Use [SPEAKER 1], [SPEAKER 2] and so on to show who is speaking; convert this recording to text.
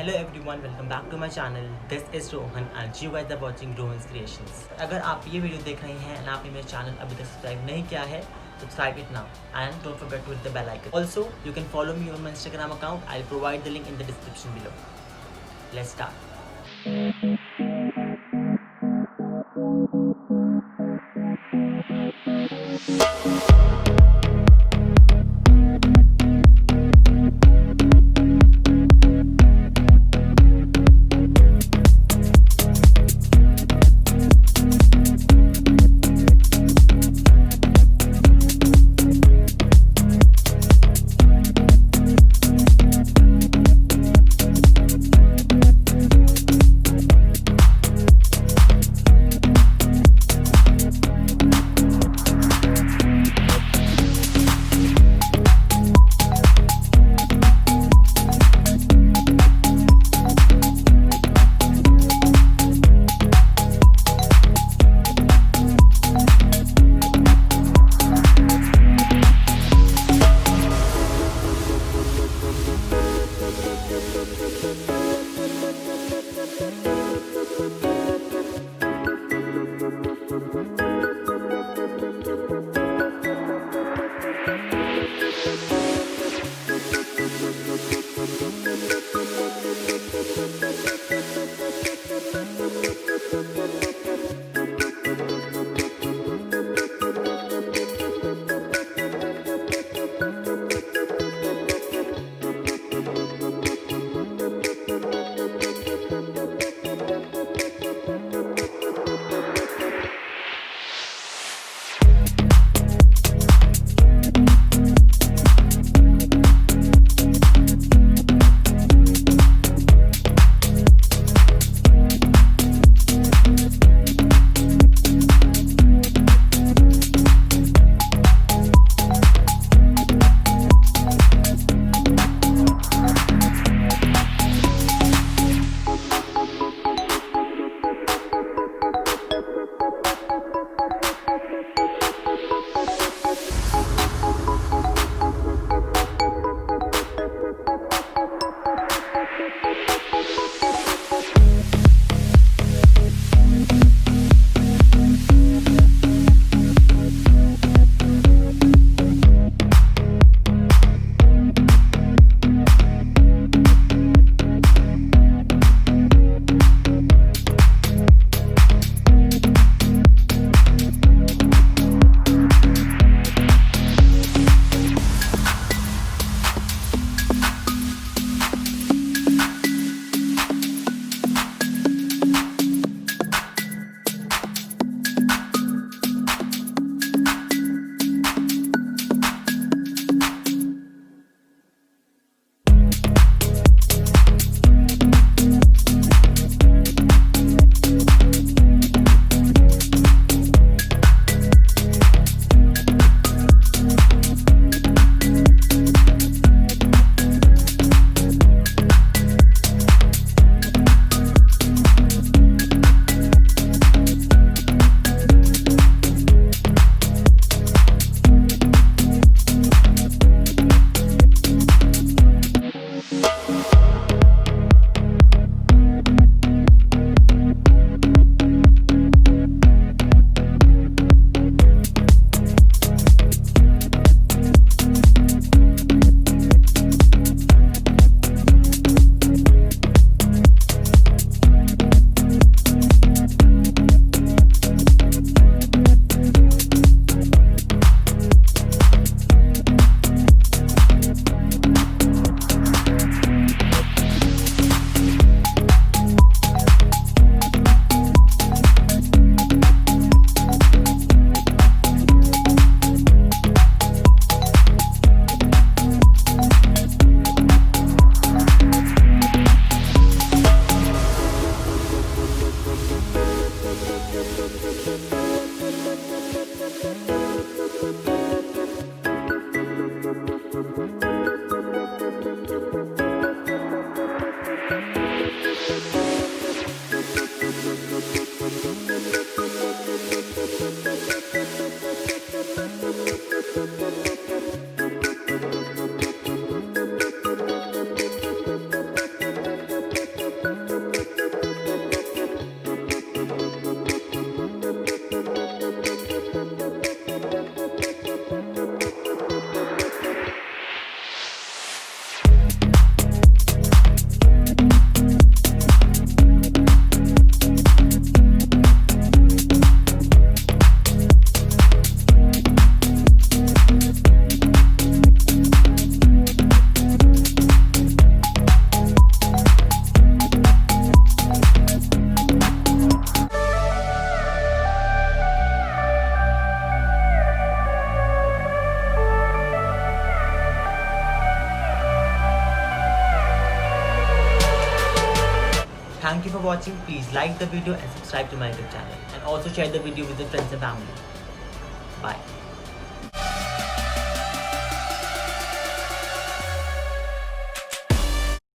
[SPEAKER 1] Hello everyone, welcome back to my channel. This is Rohan and you guys are watching Rohan's Creations. अगर आप ये video देख रहे हैं और आपने मेरे चैनल अभी तक सब्सक्राइब नहीं किया है, subscribe it now and don't forget to hit the bell icon. Also, you can follow me on my Instagram account. I'll provide the link in the description below. Let's start. Thank you for watching. Please like the video and subscribe to my YouTube channel, and also share the video with your friends and family. Bye.